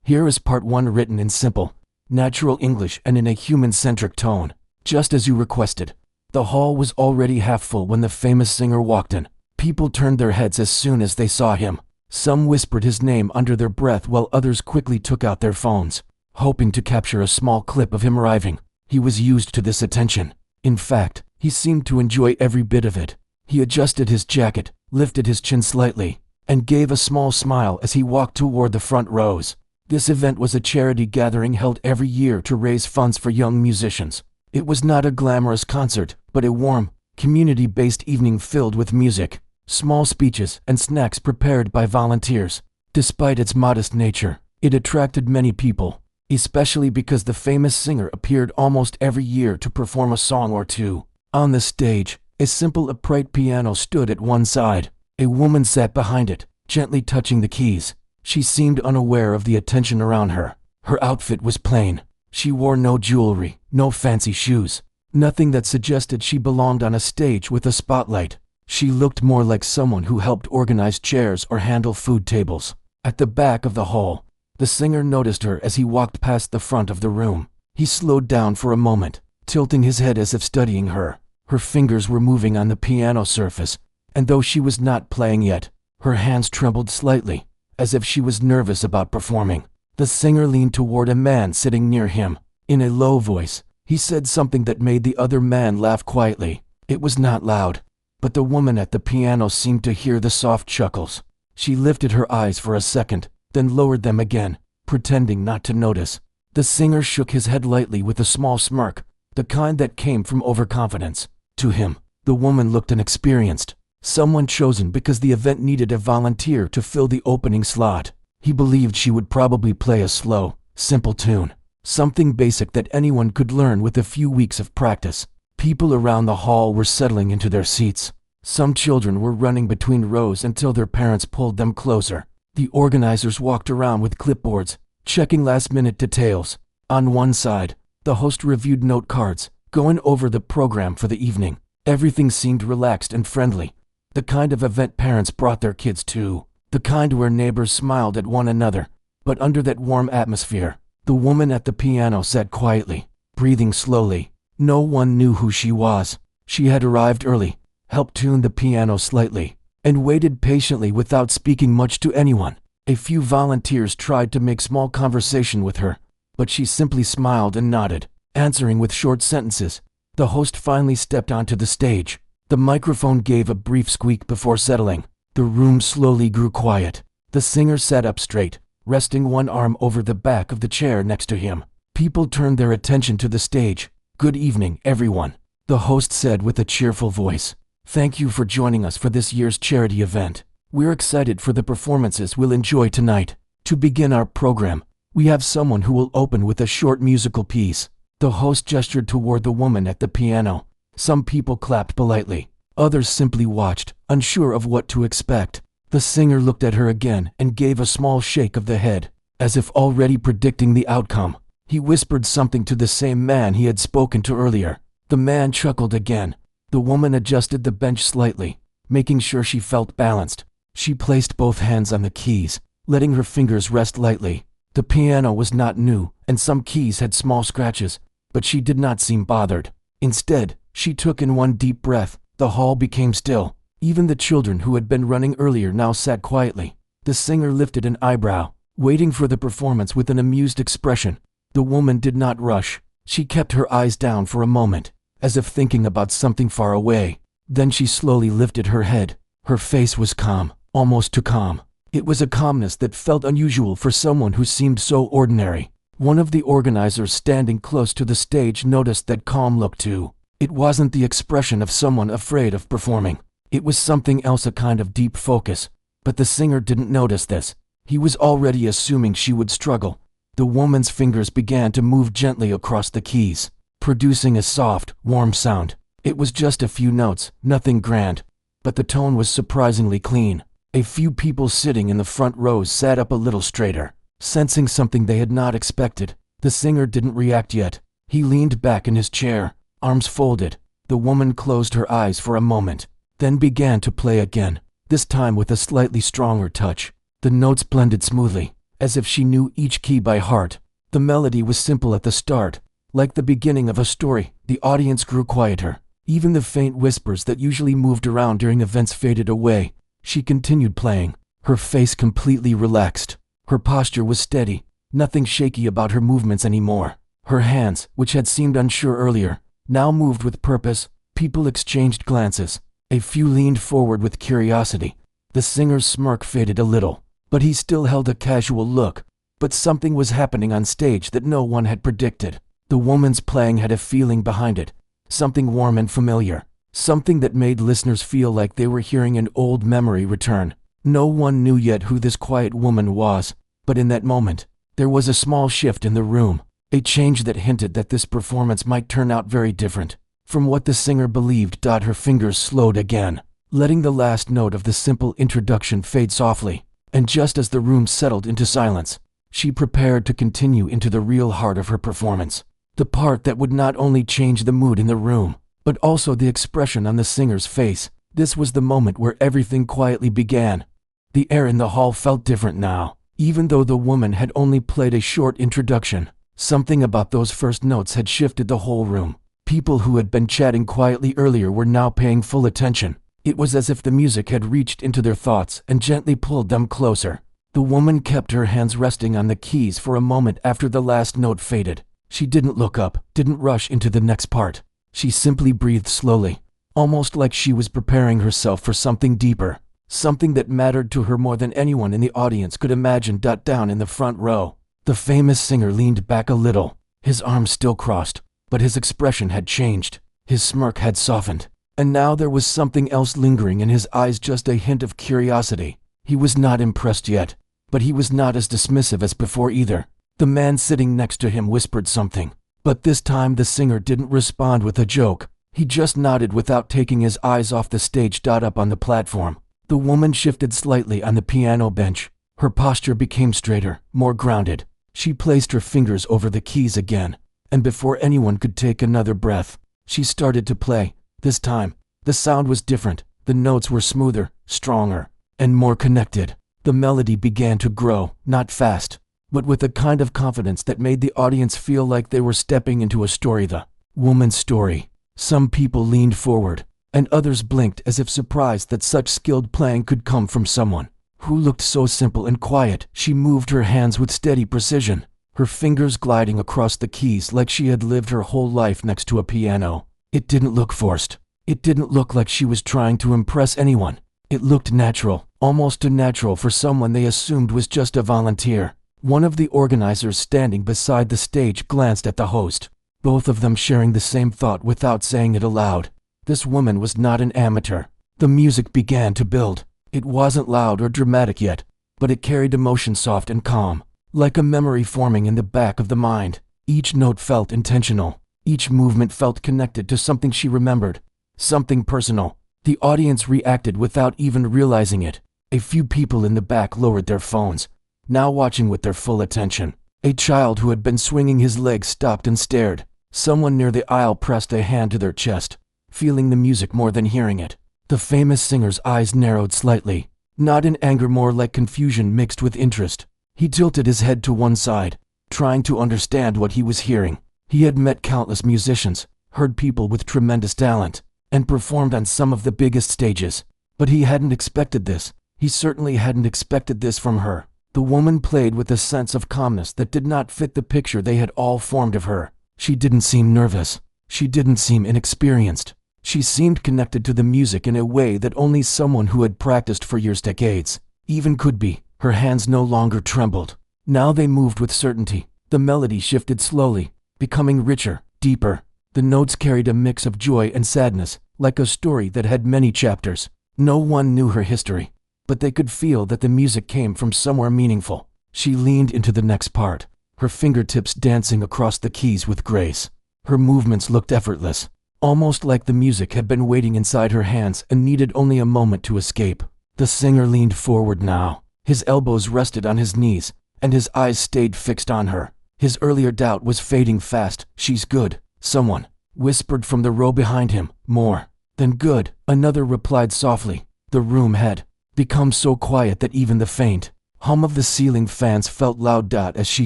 Here is part 1 written in simple, natural English and in a human-centric tone, just as you requested. The hall was already half full when the famous singer walked in. People turned their heads as soon as they saw him. Some whispered his name under their breath while others quickly took out their phones, hoping to capture a small clip of him arriving. He was used to this attention. In fact, he seemed to enjoy every bit of it. He adjusted his jacket, lifted his chin slightly, and gave a small smile as he walked toward the front rows. This event was a charity gathering held every year to raise funds for young musicians. It was not a glamorous concert, but a warm, community-based evening filled with music, small speeches, and snacks prepared by volunteers. Despite its modest nature, it attracted many people, especially because the famous singer appeared almost every year to perform a song or two. On the stage, a simple upright piano stood at one side. A woman sat behind it, gently touching the keys. She seemed unaware of the attention around her. Her outfit was plain. She wore no jewelry, no fancy shoes, nothing that suggested she belonged on a stage with a spotlight. She looked more like someone who helped organize chairs or handle food tables. At the back of the hall, the singer noticed her as he walked past the front of the room. He slowed down for a moment, tilting his head as if studying her. Her fingers were moving on the piano surface, and though she was not playing yet, her hands trembled slightly, as if she was nervous about performing. The singer leaned toward a man sitting near him. In a low voice, he said something that made the other man laugh quietly. It was not loud, but the woman at the piano seemed to hear the soft chuckles. She lifted her eyes for a second, then lowered them again, pretending not to notice. The singer shook his head lightly with a small smirk, the kind that came from overconfidence. To him, the woman looked inexperienced, someone chosen because the event needed a volunteer to fill the opening slot. He believed she would probably play a slow, simple tune, something basic that anyone could learn with a few weeks of practice. People around the hall were settling into their seats. Some children were running between rows until their parents pulled them closer. The organizers walked around with clipboards, checking last-minute details. On one side, the host reviewed note cards, going over the program for the evening. Everything seemed relaxed and friendly, the kind of event parents brought their kids to, the kind where neighbors smiled at one another. But under that warm atmosphere, the woman at the piano sat quietly, breathing slowly. No one knew who she was. She had arrived early, helped tune the piano slightly, and waited patiently without speaking much to anyone. A few volunteers tried to make small conversation with her, but she simply smiled and nodded, answering with short sentences. The host finally stepped onto the stage. The microphone gave a brief squeak before settling. The room slowly grew quiet. The singer sat up straight, resting one arm over the back of the chair next to him. People turned their attention to the stage. "Good evening, everyone," the host said with a cheerful voice. "Thank you for joining us for this year's charity event. We're excited for the performances we'll enjoy tonight. To begin our program, we have someone who will open with a short musical piece." The host gestured toward the woman at the piano. Some people clapped politely. Others simply watched, unsure of what to expect. The singer looked at her again and gave a small shake of the head, as if already predicting the outcome. He whispered something to the same man he had spoken to earlier. The man chuckled again. The woman adjusted the bench slightly, making sure she felt balanced. She placed both hands on the keys, letting her fingers rest lightly. The piano was not new, and some keys had small scratches, but she did not seem bothered. Instead, she took in one deep breath. The hall became still. Even the children who had been running earlier now sat quietly. The singer lifted an eyebrow, waiting for the performance with an amused expression. The woman did not rush. She kept her eyes down for a moment, as if thinking about something far away. Then she slowly lifted her head. Her face was calm, almost too calm. It was a calmness that felt unusual for someone who seemed so ordinary. One of the organizers standing close to the stage noticed that calm look too. It wasn't the expression of someone afraid of performing. It was something else, a kind of deep focus. But the singer didn't notice this. He was already assuming she would struggle. The woman's fingers began to move gently across the keys, producing a soft, warm sound. It was just a few notes, nothing grand, but the tone was surprisingly clean. A few people sitting in the front rows sat up a little straighter, sensing something they had not expected. The singer didn't react yet. He leaned back in his chair, arms folded. The woman closed her eyes for a moment, then began to play again, this time with a slightly stronger touch. The notes blended smoothly, as if she knew each key by heart. The melody was simple at the start, like the beginning of a story. The audience grew quieter. Even the faint whispers that usually moved around during events faded away. She continued playing, her face completely relaxed. Her posture was steady, nothing shaky about her movements anymore. Her hands, which had seemed unsure earlier, now moved with purpose. People exchanged glances. A few leaned forward with curiosity. The singer's smirk faded a little, but he still held a casual look. But something was happening on stage that no one had predicted. The woman's playing had a feeling behind it, something warm and familiar, something that made listeners feel like they were hearing an old memory return. No one knew yet who this quiet woman was, but in that moment, there was a small shift in the room, a change that hinted that this performance might turn out very different from what the singer believed. Her fingers slowed again, letting the last note of the simple introduction fade softly, and just as the room settled into silence, she prepared to continue into the real heart of her performance. The part that would not only change the mood in the room, but also the expression on the singer's face. This was the moment where everything quietly began. The air in the hall felt different now, even though the woman had only played a short introduction. Something about those first notes had shifted the whole room. People who had been chatting quietly earlier were now paying full attention. It was as if the music had reached into their thoughts and gently pulled them closer. The woman kept her hands resting on the keys for a moment after the last note faded. She didn't look up, didn't rush into the next part. She simply breathed slowly, almost like she was preparing herself for something deeper, something that mattered to her more than anyone in the audience could imagine. Down in the front row, the famous singer leaned back a little, his arms still crossed, but his expression had changed. His smirk had softened, and now there was something else lingering in his eyes, just a hint of curiosity. He was not impressed yet, but he was not as dismissive as before either. The man sitting next to him whispered something, but this time the singer didn't respond with a joke. He just nodded without taking his eyes off the stage. Up on the platform, the woman shifted slightly on the piano bench. Her posture became straighter, more grounded. She placed her fingers over the keys again, and before anyone could take another breath, she started to play. This time, the sound was different. The notes were smoother, stronger, and more connected. The melody began to grow, not fast, but with a kind of confidence that made the audience feel like they were stepping into a story, the woman's story. Some people leaned forward, and others blinked as if surprised that such skilled playing could come from someone who looked so simple and quiet. She moved her hands with steady precision, her fingers gliding across the keys like she had lived her whole life next to a piano. It didn't look forced. It didn't look like she was trying to impress anyone. It looked natural, almost too natural for someone they assumed was just a volunteer. One of the organizers standing beside the stage glanced at the host, both of them sharing the same thought without saying it aloud. This woman was not an amateur. The music began to build. It wasn't loud or dramatic yet, but it carried emotion, soft and calm, like a memory forming in the back of the mind. Each note felt intentional. Each movement felt connected to something she remembered, something personal. The audience reacted without even realizing it. A few people in the back lowered their phones, now watching with their full attention. A child who had been swinging his legs stopped and stared. Someone near the aisle pressed a hand to their chest, feeling the music more than hearing it. The famous singer's eyes narrowed slightly, not in anger, more like confusion mixed with interest. He tilted his head to one side, trying to understand what he was hearing. He had met countless musicians, heard people with tremendous talent, and performed on some of the biggest stages, but he hadn't expected this. He certainly hadn't expected this from her. The woman played with a sense of calmness that did not fit the picture they had all formed of her. She didn't seem nervous. She didn't seem inexperienced. She seemed connected to the music in a way that only someone who had practiced for years, decades, even could be. Her hands no longer trembled. Now they moved with certainty. The melody shifted slowly, becoming richer, deeper. The notes carried a mix of joy and sadness, like a story that had many chapters. No one knew her history, but they could feel that the music came from somewhere meaningful. She leaned into the next part, her fingertips dancing across the keys with grace. Her movements looked effortless, almost like the music had been waiting inside her hands and needed only a moment to escape. The singer leaned forward now. His elbows rested on his knees, and his eyes stayed fixed on her. His earlier doubt was fading fast. "She's good," someone whispered from the row behind him. "More than good," another replied softly. The room had become so quiet that even the faint Hum of the ceiling fans felt loud. As she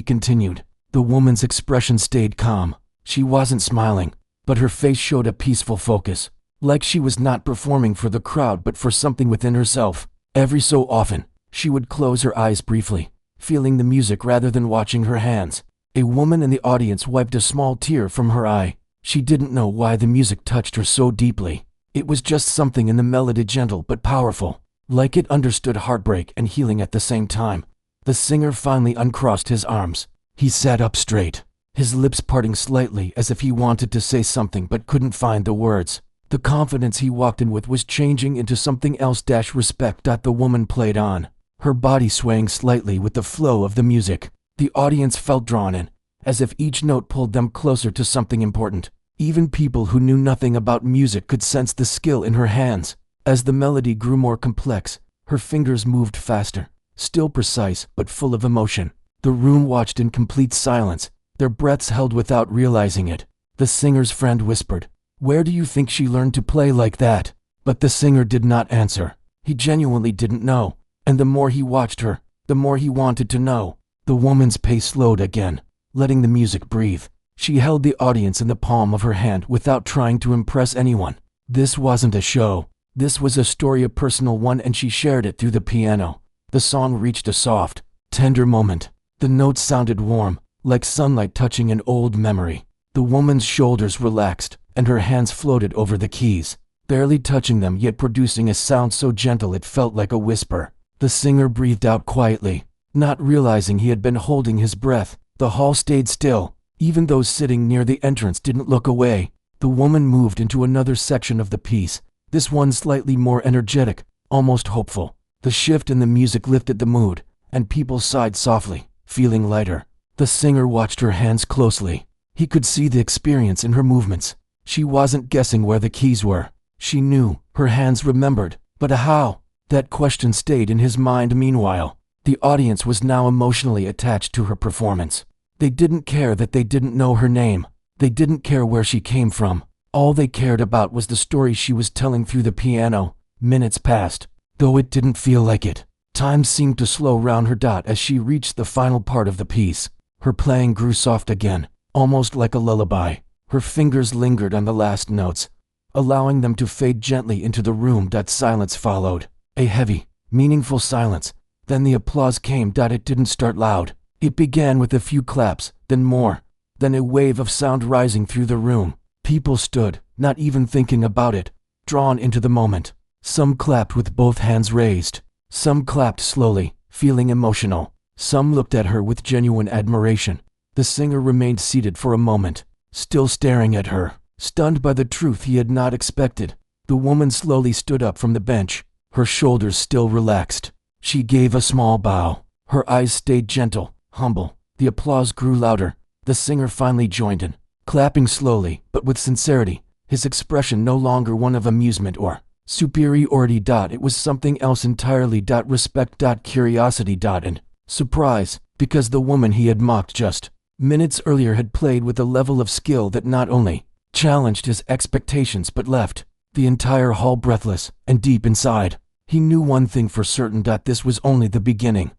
continued, the woman's expression stayed calm. She wasn't smiling, but her face showed a peaceful focus, like she was not performing for the crowd but for something within herself. Every so often, she would close her eyes briefly, feeling the music rather than watching her hands. A woman in the audience wiped a small tear from her eye. She didn't know why the music touched her so deeply. It was just something in the melody, gentle but powerful, like it understood heartbreak and healing at the same time. The singer finally uncrossed his arms. He sat up straight, his lips parting slightly as if he wanted to say something but couldn't find the words. The confidence he walked in with was changing into something else. Respect. The woman played on, her body swaying slightly with the flow of the music. The audience felt drawn in, as if each note pulled them closer to something important. Even people who knew nothing about music could sense the skill in her hands. As the melody grew more complex, her fingers moved faster, still precise but full of emotion. The room watched in complete silence, their breaths held without realizing it. The singer's friend whispered, "Where do you think she learned to play like that?" But the singer did not answer. He genuinely didn't know, and the more he watched her, the more he wanted to know. The woman's pace slowed again, letting the music breathe. She held the audience in the palm of her hand without trying to impress anyone. This wasn't a show. This was a story, a personal one, and she shared it through the piano. The song reached a soft, tender moment. The notes sounded warm, like sunlight touching an old memory. The woman's shoulders relaxed, and her hands floated over the keys, barely touching them yet producing a sound so gentle it felt like a whisper. The singer breathed out quietly, not realizing he had been holding his breath. The hall stayed still. Even those sitting near the entrance didn't look away. The woman moved into another section of the piece, this one slightly more energetic, almost hopeful. The shift in the music lifted the mood, and people sighed softly, feeling lighter. The singer watched her hands closely. He could see the experience in her movements. She wasn't guessing where the keys were. She knew, her hands remembered. But how? That question stayed in his mind. Meanwhile, the audience was now emotionally attached to her performance. They didn't care that they didn't know her name. They didn't care where she came from. All they cared about was the story she was telling through the piano. Minutes passed, though it didn't feel like it. Time seemed to slow round her. As she reached the final part of the piece, her playing grew soft again, almost like a lullaby. Her fingers lingered on the last notes, allowing them to fade gently into the room. Silence followed, a heavy, meaningful silence. Then the applause came. It didn't start loud. It began with a few claps, then more, then a wave of sound rising through the room. People stood, not even thinking about it, drawn into the moment. Some clapped with both hands raised. Some clapped slowly, feeling emotional. Some looked at her with genuine admiration. The singer remained seated for a moment, still staring at her, stunned by the truth he had not expected. The woman slowly stood up from the bench, her shoulders still relaxed. She gave a small bow. Her eyes stayed gentle, humble. The applause grew louder. The singer finally joined in, clapping slowly but with sincerity, his expression no longer one of amusement or superiority. It was something else entirely. Respect, curiosity, and surprise, because the woman he had mocked just minutes earlier had played with a level of skill that not only challenged his expectations but left the entire hall breathless and deep inside. He knew one thing for certain. This was only the beginning.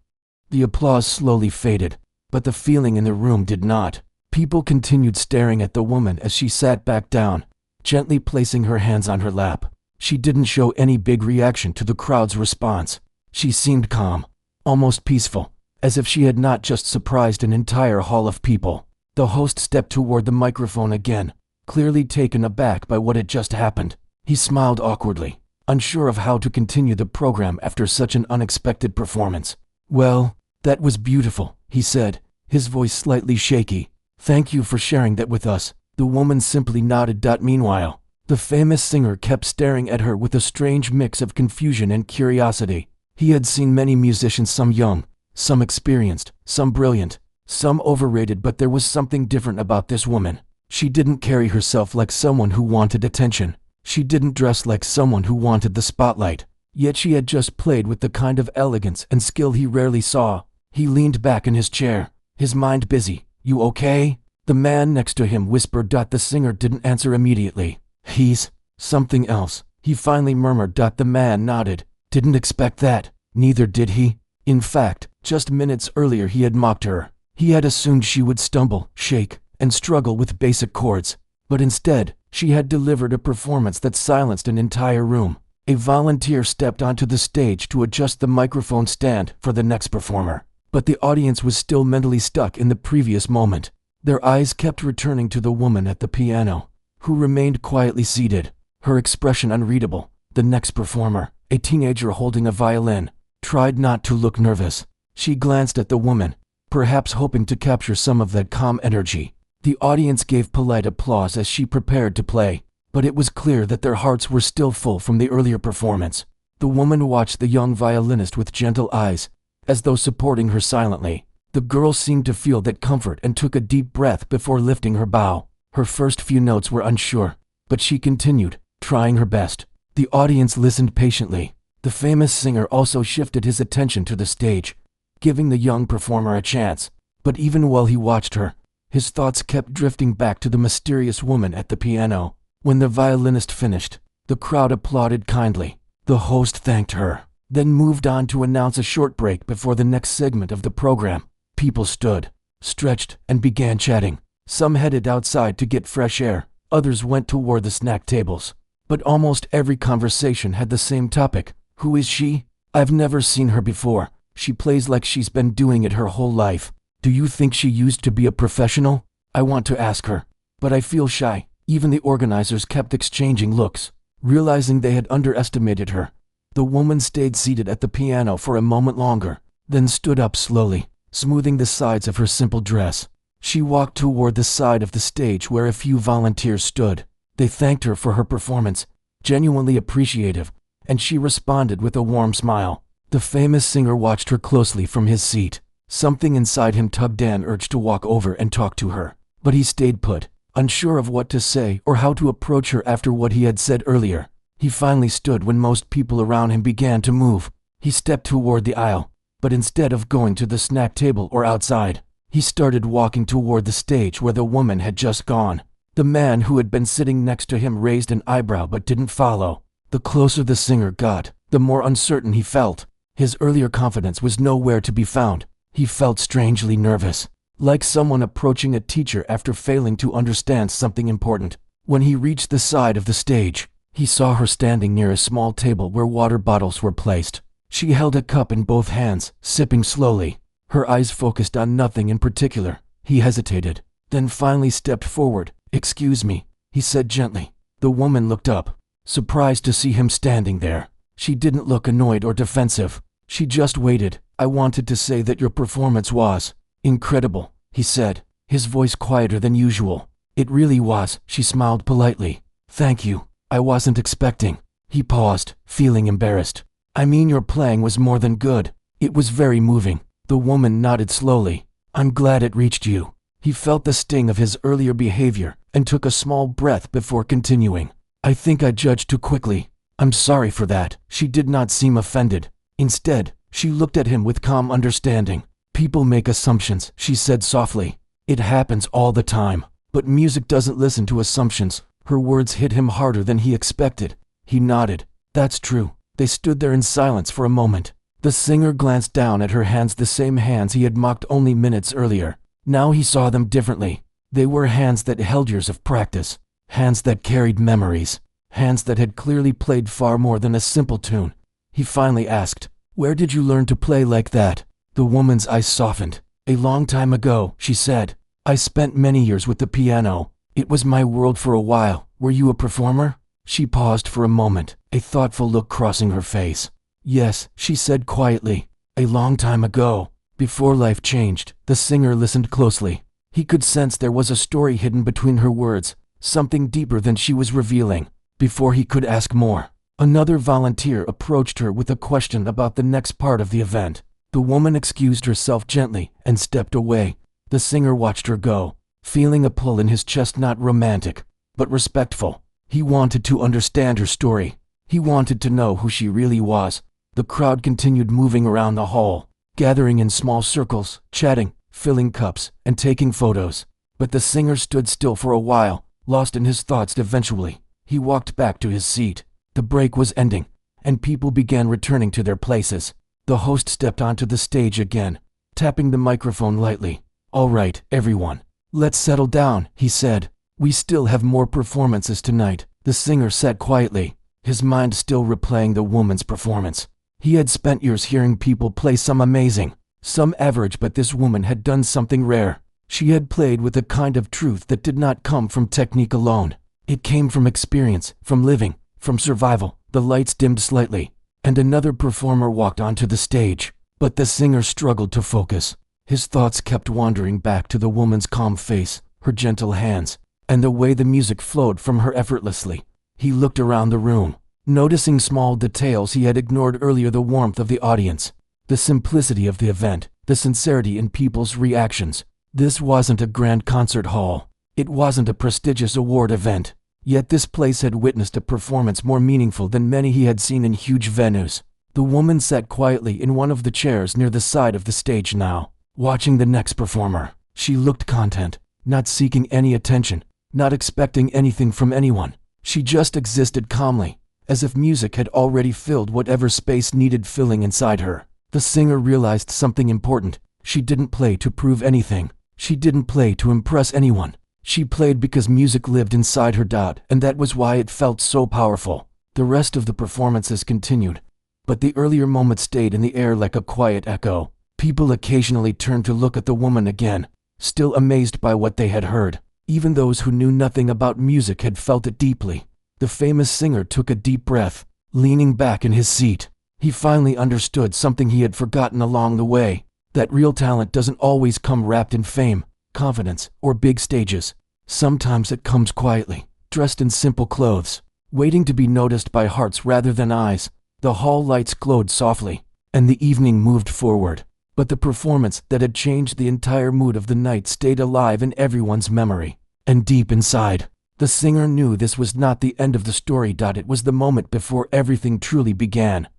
The applause slowly faded, but the feeling in the room did not. People continued staring at the woman as she sat back down, gently placing her hands on her lap. She didn't show any big reaction to the crowd's response. She seemed calm, almost peaceful, as if she had not just surprised an entire hall of people. The host stepped toward the microphone again, clearly taken aback by what had just happened. He smiled awkwardly, unsure of how to continue the program after such an unexpected performance. "Well, that was beautiful," he said, his voice slightly shaky. "Thank you for sharing that with us." The woman simply nodded. Meanwhile, the famous singer kept staring at her with a strange mix of confusion and curiosity. He had seen many musicians, some young, some experienced, some brilliant, some overrated, but there was something different about this woman. She didn't carry herself like someone who wanted attention. She didn't dress like someone who wanted the spotlight. Yet she had just played with the kind of elegance and skill he rarely saw. He leaned back in his chair, his mind busy. "You okay?" The man next to him whispered. The singer didn't answer immediately. "He's something else," he finally murmured. The man nodded. "Didn't expect that." Neither did he. In fact, Just minutes earlier he had mocked her. He had assumed she would stumble, shake, and struggle with basic chords. But instead, she had delivered a performance that silenced an entire room. A volunteer stepped onto the stage to adjust the microphone stand for the next performer. But the audience was still mentally stuck in the previous moment. Their eyes kept returning to the woman at the piano, who remained quietly seated, her expression unreadable. The next performer, a teenager holding a violin, tried not to look nervous. She glanced at the woman, perhaps hoping to capture some of that calm energy. The audience gave polite applause as she prepared to play, but it was clear that their hearts were still full from the earlier performance. The woman watched the young violinist with gentle eyes, as though supporting her silently. The girl seemed to feel that comfort and took a deep breath before lifting her bow. Her first few notes were unsure, but she continued, trying her best. The audience listened patiently. The famous singer also shifted his attention to the stage, giving the young performer a chance. But even while he watched her, his thoughts kept drifting back to the mysterious woman at the piano. When the violinist finished, the crowd applauded kindly. The host thanked her, then moved on to announce a short break before the next segment of the program. People stood, stretched, and began chatting. Some headed outside to get fresh air, others went toward the snack tables. But almost every conversation had the same topic. Who is she? I've never seen her before. She plays like she's been doing it her whole life. Do you think she used to be a professional? I want to ask her, but I feel shy. Even the organizers kept exchanging looks, realizing they had underestimated her. The woman stayed seated at the piano for a moment longer, then stood up slowly, smoothing the sides of her simple dress. She walked toward the side of the stage where a few volunteers stood. They thanked her for her performance, genuinely appreciative, and she responded with a warm smile. The famous singer watched her closely from his seat. Something inside him tugged an urge to walk over and talk to her, but he stayed put, unsure of what to say or how to approach her after what he had said earlier. He finally stood when most people around him began to move. He stepped toward the aisle, but instead of going to the snack table or outside, he started walking toward the stage where the woman had just gone. The man who had been sitting next to him raised an eyebrow but didn't follow. The closer the singer got, the more uncertain he felt. His earlier confidence was nowhere to be found. He felt strangely nervous, like someone approaching a teacher after failing to understand something important. When he reached the side of the stage, he saw her standing near a small table where water bottles were placed. She held a cup in both hands, sipping slowly. Her eyes focused on nothing in particular. He hesitated, then finally stepped forward. "Excuse me," he said gently. The woman looked up, surprised to see him standing there. She didn't look annoyed or defensive. She just waited. "I wanted to say that your performance was incredible," he said, his voice quieter than usual. "It really was," she smiled politely. "Thank you. I wasn't expecting." He paused, feeling embarrassed. "I mean, your playing was more than good. It was very moving." The woman nodded slowly. "I'm glad it reached you." He felt the sting of his earlier behavior and took a small breath before continuing. "I think I judged too quickly. I'm sorry for that." She did not seem offended. Instead, she looked at him with calm understanding. "People make assumptions," she said softly. "It happens all the time. But music doesn't listen to assumptions." Her words hit him harder than he expected. He nodded. "That's true." They stood there in silence for a moment. The singer glanced down at her hands, the same hands he had mocked only minutes earlier. Now he saw them differently. They were hands that held years of practice, hands that carried memories, hands that had clearly played far more than a simple tune. He finally asked, "Where did you learn to play like that?" The woman's eyes softened. "A long time ago," she said. "I spent many years with the piano. It was my world for a while." "Were you a performer?" She paused for a moment, a thoughtful look crossing her face. "Yes," she said quietly. "A long time ago, before life changed." The singer listened closely. He could sense there was a story hidden between her words, something deeper than she was revealing. Before he could ask more, another volunteer approached her with a question about the next part of the event. The woman excused herself gently and stepped away. The singer watched her go, feeling a pull in his chest, not romantic, but respectful. He wanted to understand her story. He wanted to know who she really was. The crowd continued moving around the hall, gathering in small circles, chatting, filling cups, and taking photos. But the singer stood still for a while, lost in his thoughts. Eventually, he walked back to his seat. The break was ending, and people began returning to their places. The host stepped onto the stage again, tapping the microphone lightly. "All right, everyone. Let's settle down," he said. "We still have more performances tonight." The singer sat quietly, his mind still replaying the woman's performance. He had spent years hearing people play some amazing, some average, but this woman had done something rare. She had played with a kind of truth that did not come from technique alone. It came from experience, from living, from survival. The lights dimmed slightly, and another performer walked onto the stage. But the singer struggled to focus. His thoughts kept wandering back to the woman's calm face, her gentle hands, and the way the music flowed from her effortlessly. He looked around the room, noticing small details he had ignored earlier: the warmth of the audience, the simplicity of the event, the sincerity in people's reactions. This wasn't a grand concert hall. It wasn't a prestigious award event. Yet this place had witnessed a performance more meaningful than many he had seen in huge venues. The woman sat quietly in one of the chairs near the side of the stage now, watching the next performer. She looked content, not seeking any attention, not expecting anything from anyone. She just existed calmly, as if music had already filled whatever space needed filling inside her. The singer realized something important. She didn't play to prove anything. She didn't play to impress anyone. She played because music lived inside her, and that was why it felt so powerful. The rest of the performances continued, but the earlier moment stayed in the air like a quiet echo. People occasionally turned to look at the woman again, still amazed by what they had heard. Even those who knew nothing about music had felt it deeply. The famous singer took a deep breath, leaning back in his seat. He finally understood something he had forgotten along the way, that real talent doesn't always come wrapped in fame, confidence, or big stages. Sometimes it comes quietly, dressed in simple clothes, waiting to be noticed by hearts rather than eyes. The hall lights glowed softly, and the evening moved forward. But the performance that had changed the entire mood of the night stayed alive in everyone's memory. And deep inside, the singer knew this was not the end of the story. It was the moment before everything truly began.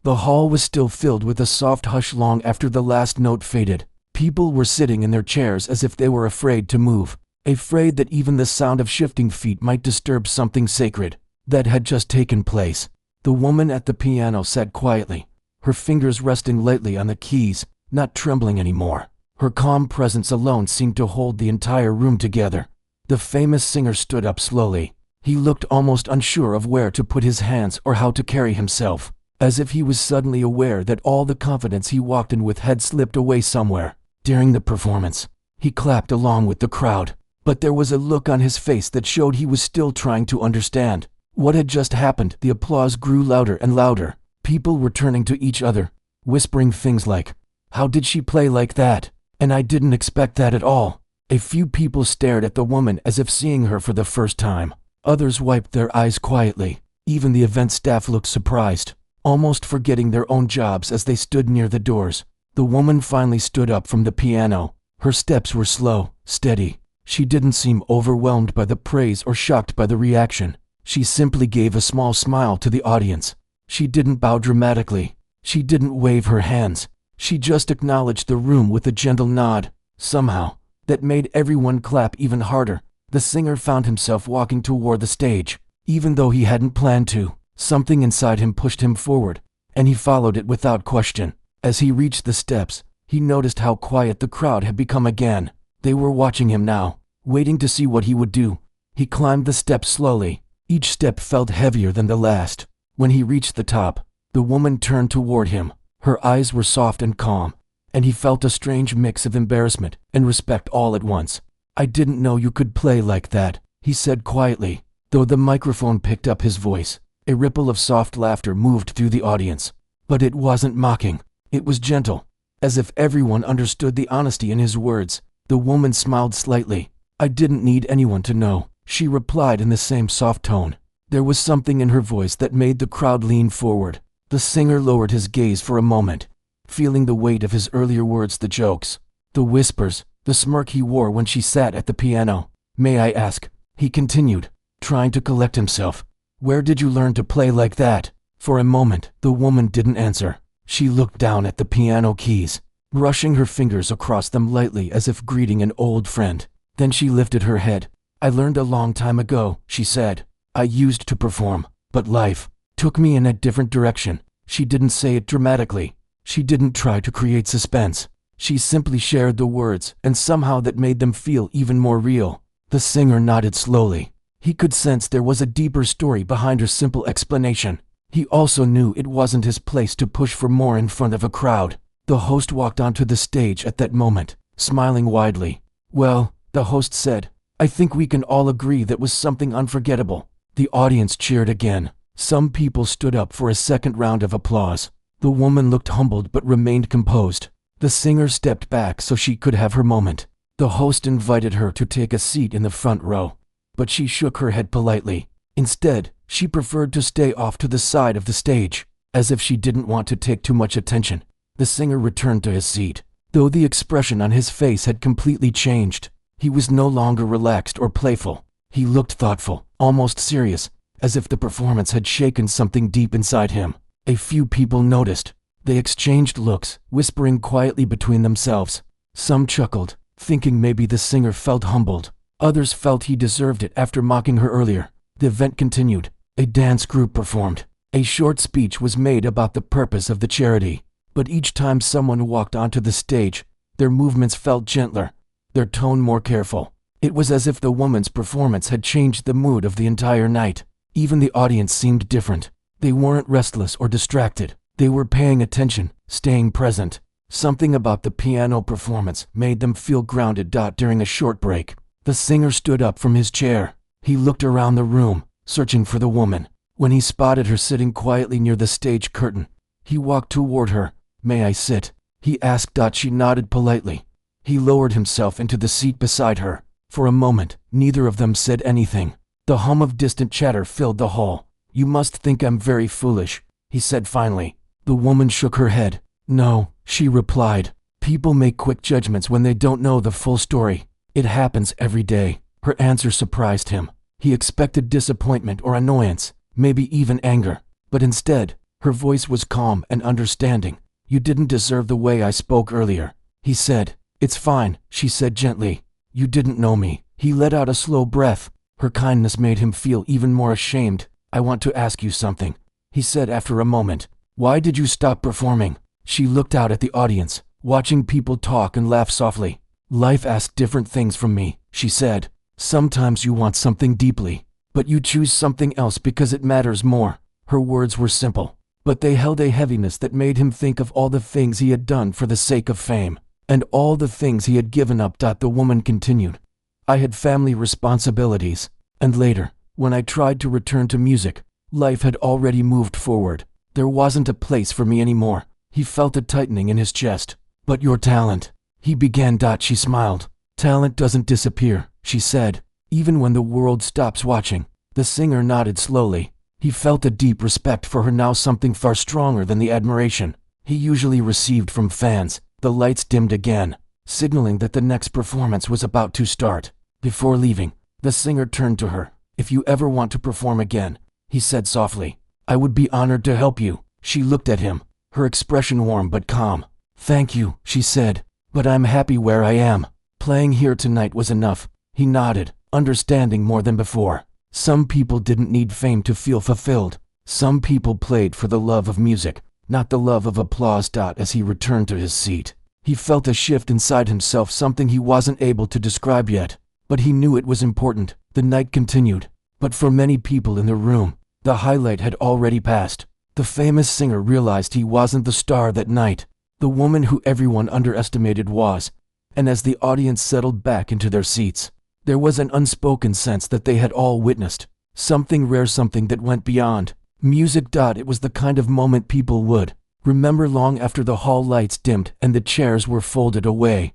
The hall was still filled with a soft hush long after the last note faded. People were sitting in their chairs as if they were afraid to move, afraid that even the sound of shifting feet might disturb something sacred that had just taken place. The woman at the piano sat quietly, her fingers resting lightly on the keys, not trembling anymore. Her calm presence alone seemed to hold the entire room together. The famous singer stood up slowly. He looked almost unsure of where to put his hands or how to carry himself, as if he was suddenly aware that all the confidence he walked in with had slipped away somewhere. During the performance, he clapped along with the crowd, but there was a look on his face that showed he was still trying to understand what had just happened. The applause grew louder and louder. People were turning to each other, whispering things like, "How did she play like that? And I didn't expect that at all." A few people stared at the woman as if seeing her for the first time. Others wiped their eyes quietly. Even the event staff looked surprised, almost forgetting their own jobs as they stood near the doors. The woman finally stood up from the piano. Her steps were slow, steady. She didn't seem overwhelmed by the praise or shocked by the reaction. She simply gave a small smile to the audience. She didn't bow dramatically. She didn't wave her hands. She just acknowledged the room with a gentle nod. Somehow, that made everyone clap even harder. The singer found himself walking toward the stage. Even though he hadn't planned to, something inside him pushed him forward, and he followed it without question. As he reached the steps, he noticed how quiet the crowd had become again. They were watching him now, waiting to see what he would do. He climbed the steps slowly. Each step felt heavier than the last. When he reached the top, the woman turned toward him. Her eyes were soft and calm, and he felt a strange mix of embarrassment and respect all at once. "I didn't know you could play like that," he said quietly, though the microphone picked up his voice. A ripple of soft laughter moved through the audience. But it wasn't mocking. It was gentle, as if everyone understood the honesty in his words. The woman smiled slightly. "I didn't need anyone to know," she replied in the same soft tone. There was something in her voice that made the crowd lean forward. The singer lowered his gaze for a moment, feeling the weight of his earlier words, the jokes, the whispers, the smirk he wore when she sat at the piano. "May I ask," he continued, trying to collect himself, "where did you learn to play like that?" For a moment, the woman didn't answer. She looked down at the piano keys, brushing her fingers across them lightly as if greeting an old friend. Then she lifted her head. "I learned a long time ago," she said. "I used to perform, but life took me in a different direction." She didn't say it dramatically. She didn't try to create suspense. She simply shared the words, and somehow that made them feel even more real. The singer nodded slowly. He could sense there was a deeper story behind her simple explanation. He also knew it wasn't his place to push for more in front of a crowd. The host walked onto the stage at that moment, smiling widely. "Well," the host said, "I think we can all agree that was something unforgettable." The audience cheered again. Some people stood up for a second round of applause. The woman looked humbled but remained composed. The singer stepped back so she could have her moment. The host invited her to take a seat in the front row, but she shook her head politely. Instead, she preferred to stay off to the side of the stage, as if she didn't want to take too much attention. The singer returned to his seat. Though the expression on his face had completely changed, he was no longer relaxed or playful. He looked thoughtful, almost serious, as if the performance had shaken something deep inside him. A few people noticed. They exchanged looks, whispering quietly between themselves. Some chuckled, thinking maybe the singer felt humbled. Others felt he deserved it after mocking her earlier. The event continued. A dance group performed. A short speech was made about the purpose of the charity. But each time someone walked onto the stage, their movements felt gentler, their tone more careful. It was as if the woman's performance had changed the mood of the entire night. Even the audience seemed different. They weren't restless or distracted. They were paying attention, staying present. Something about the piano performance made them feel grounded. During a short break, the singer stood up from his chair. He looked around the room, searching for the woman. When he spotted her sitting quietly near the stage curtain, he walked toward her. "May I sit?" he asked. She nodded politely. He lowered himself into the seat beside her. For a moment, neither of them said anything. The hum of distant chatter filled the hall. "You must think I'm very foolish," he said finally. The woman shook her head. "No," she replied. "People make quick judgments when they don't know the full story. It happens every day." Her answer surprised him. He expected disappointment or annoyance, maybe even anger. But instead, her voice was calm and understanding. "You didn't deserve the way I spoke earlier," he said. "It's fine," she said gently. "You didn't know me." He let out a slow breath. Her kindness made him feel even more ashamed. "I want to ask you something," he said after a moment. "Why did you stop performing?" She looked out at the audience, watching people talk and laugh softly. "Life asked different things from me," she said. "Sometimes you want something deeply, but you choose something else because it matters more." Her words were simple, but they held a heaviness that made him think of all the things he had done for the sake of fame, and all the things he had given up. The woman continued. "I had family responsibilities, and later, when I tried to return to music, life had already moved forward. There wasn't a place for me anymore." He felt a tightening in his chest. "But your talent," he began. She smiled. "Talent doesn't disappear," she said, "even when the world stops watching." The singer nodded slowly. He felt a deep respect for her now, something far stronger than the admiration he usually received from fans. The lights dimmed again, signaling that the next performance was about to start. Before leaving, the singer turned to her. "If you ever want to perform again," he said softly, "I would be honored to help you." She looked at him, her expression warm but calm. "Thank you," she said, "but I'm happy where I am. Playing here tonight was enough." He nodded, understanding more than before. Some people didn't need fame to feel fulfilled. Some people played for the love of music, not the love of applause. As he returned to his seat, he felt a shift inside himself, something he wasn't able to describe yet, but he knew it was important. The night continued, but for many people in the room, the highlight had already passed. The famous singer realized he wasn't the star that night. The woman who everyone underestimated was. And as the audience settled back into their seats, there was an unspoken sense that they had all witnessed something rare, something that went beyond music. It was the kind of moment people would remember long after the hall lights dimmed and the chairs were folded away.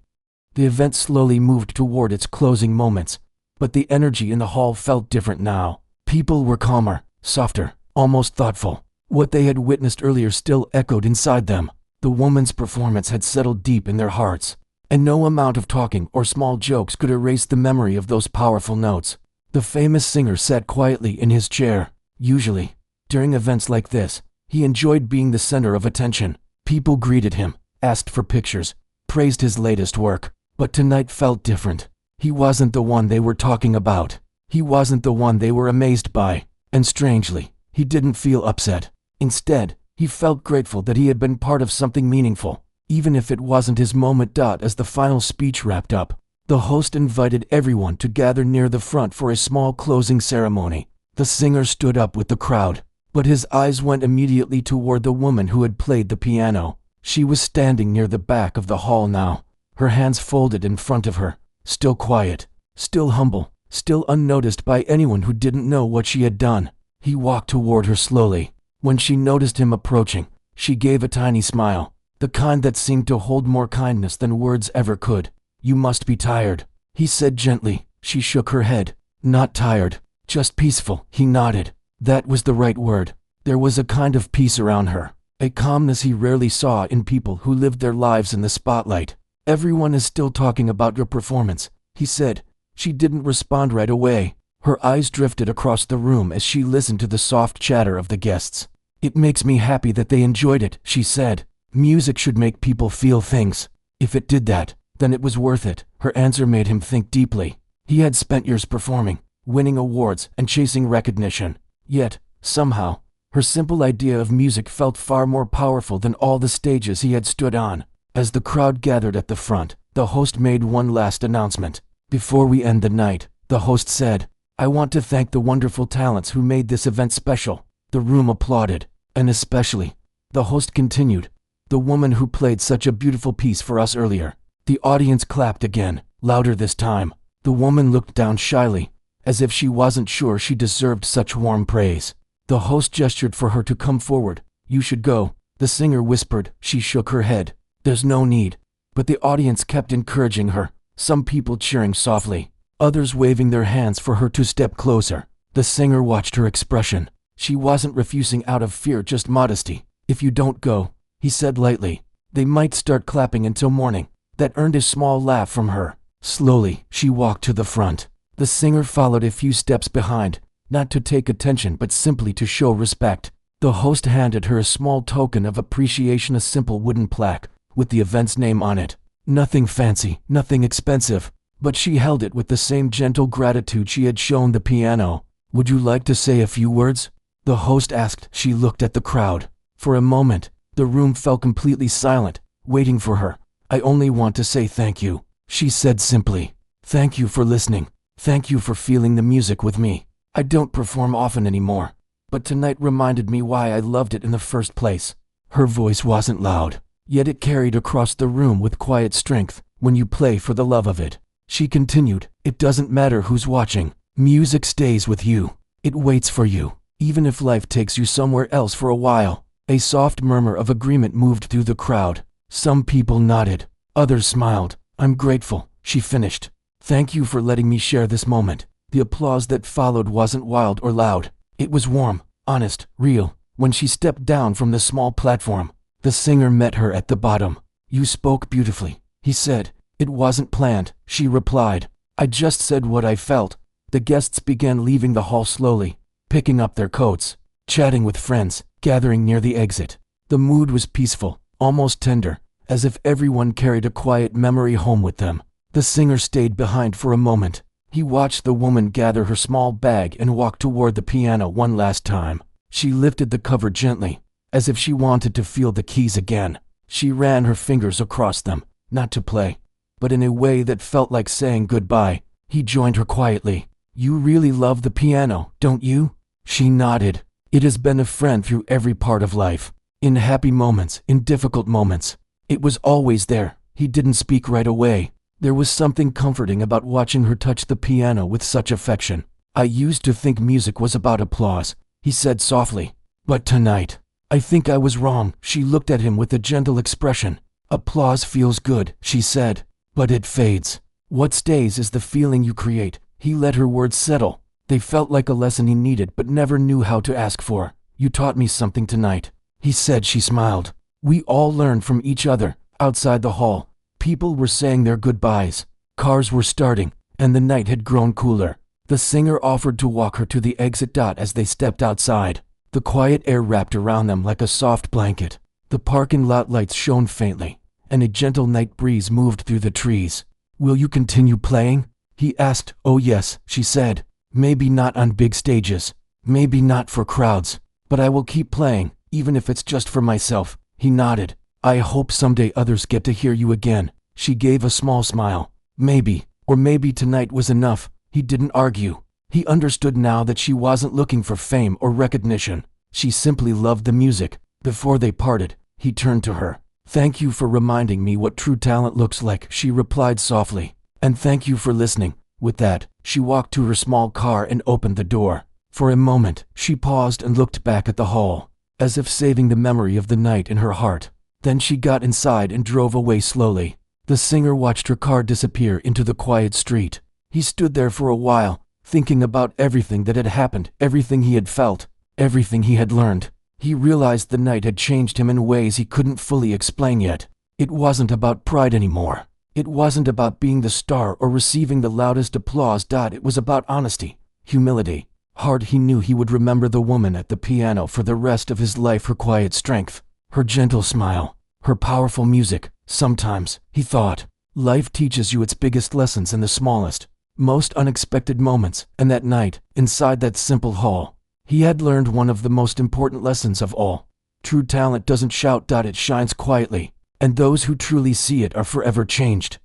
The event slowly moved toward its closing moments, but the energy in the hall felt different now. People were calmer, softer, almost thoughtful. What they had witnessed earlier still echoed inside them. The woman's performance had settled deep in their hearts, and no amount of talking or small jokes could erase the memory of those powerful notes. The famous singer sat quietly in his chair. Usually, during events like this, he enjoyed being the center of attention. People greeted him, asked for pictures, praised his latest work. But tonight felt different. He wasn't the one they were talking about. He wasn't the one they were amazed by. And strangely, he didn't feel upset. Instead, He felt grateful that he had been part of something meaningful, even if it wasn't his moment. As the final speech wrapped up, the host invited everyone to gather near the front for a small closing ceremony. The singer stood up with the crowd, but his eyes went immediately toward the woman who had played the piano. She was standing near the back of the hall now, her hands folded in front of her, still quiet, still humble, still unnoticed by anyone who didn't know what she had done. He walked toward her slowly. When she noticed him approaching, she gave a tiny smile, the kind that seemed to hold more kindness than words ever could. "You must be tired," he said gently. She shook her head. "Not tired, just peaceful." He nodded. That was the right word. There was a kind of peace around her, a calmness he rarely saw in people who lived their lives in the spotlight. "Everyone is still talking about your performance," he said. She didn't respond right away. Her eyes drifted across the room as she listened to the soft chatter of the guests. "It makes me happy that they enjoyed it," she said. "Music should make people feel things. If it did that, then it was worth it." Her answer made him think deeply. He had spent years performing, winning awards, and chasing recognition. Yet, somehow, her simple idea of music felt far more powerful than all the stages he had stood on. As the crowd gathered at the front, the host made one last announcement. "Before we end the night," the host said, "I want to thank the wonderful talents who made this event special." The room applauded, and especially, the host continued, "the woman who played such a beautiful piece for us earlier." The audience clapped again, louder this time. The woman looked down shyly, as if she wasn't sure she deserved such warm praise. The host gestured for her to come forward. "You should go," the singer whispered. She shook her head. "There's no need." But the audience kept encouraging her, some people cheering softly, others waving their hands for her to step closer. The singer watched her expression. She wasn't refusing out of fear, just modesty. "If you don't go," he said lightly, "they might start clapping until morning." That earned a small laugh from her. Slowly, she walked to the front. The singer followed a few steps behind, not to take attention but simply to show respect. The host handed her a small token of appreciation, a simple wooden plaque with the event's name on it. Nothing fancy, nothing expensive, but she held it with the same gentle gratitude she had shown the piano. "Would you like to say a few words?" the host asked. She looked at the crowd. For a moment, the room fell completely silent, waiting for her. "I only want to say thank you," she said simply. "Thank you for listening. Thank you for feeling the music with me. I don't perform often anymore, but tonight reminded me why I loved it in the first place." Her voice wasn't loud, yet it carried across the room with quiet strength. "When you play for the love of it," she continued, "it doesn't matter who's watching. Music stays with you. It waits for you, even if life takes you somewhere else for a while." A soft murmur of agreement moved through the crowd. Some people nodded, others smiled. "I'm grateful," she finished. "Thank you for letting me share this moment." The applause that followed wasn't wild or loud. It was warm, honest, real. When she stepped down from the small platform, the singer met her at the bottom. "You spoke beautifully," he said. "It wasn't planned," she replied. "I just said what I felt." The guests began leaving the hall slowly, picking up their coats, chatting with friends, gathering near the exit. The mood was peaceful, almost tender, as if everyone carried a quiet memory home with them. The singer stayed behind for a moment. He watched the woman gather her small bag and walk toward the piano one last time. She lifted the cover gently, as if she wanted to feel the keys again. She ran her fingers across them, not to play, but in a way that felt like saying goodbye. He joined her quietly. "You really love the piano, don't you?" She nodded. "It has been a friend through every part of life. In happy moments, in difficult moments. It was always there." He didn't speak right away. There was something comforting about watching her touch the piano with such affection. "I used to think music was about applause," he said softly. "But tonight, I think I was wrong." She looked at him with a gentle expression. "Applause feels good," she said, "but it fades. What stays is the feeling you create." He let her words settle. They felt like a lesson he needed but never knew how to ask for. "You taught me something tonight," he said. She smiled. "We all learned from each other." Outside the hall, people were saying their goodbyes. Cars were starting, and the night had grown cooler. The singer offered to walk her to the exit. As they stepped outside, the quiet air wrapped around them like a soft blanket. The parking lot lights shone faintly, and a gentle night breeze moved through the trees. "Will you continue playing?" he asked. "Oh yes," she said. "Maybe not on big stages, maybe not for crowds, but I will keep playing." even if it's just for myself." He nodded. "I hope someday others get to hear you again." She gave a small smile. Maybe, or maybe tonight was enough. He didn't argue. He understood now that she wasn't looking for fame or recognition. She simply loved the music. Before they parted, he turned to her. "Thank you for reminding me what true talent looks like," she replied softly. "And thank you for listening." With that, she walked to her small car and opened the door. For a moment, she paused and looked back at the hall, as if saving the memory of the night in her heart. Then she got inside and drove away slowly. The singer watched her car disappear into the quiet street. He stood there for a while, thinking about everything that had happened, everything he had felt, everything he had learned. He realized the night had changed him in ways he couldn't fully explain yet. It wasn't about pride anymore. It wasn't about being the star or receiving the loudest applause. It was about honesty, humility. Hard he knew he would remember the woman at the piano for the rest of his life, her quiet strength, her gentle smile, her powerful music. Sometimes, he thought, life teaches you its biggest lessons in the smallest, most unexpected moments, and that night, inside that simple hall, he had learned one of the most important lessons of all. True talent doesn't shout. It shines quietly, and those who truly see it are forever changed.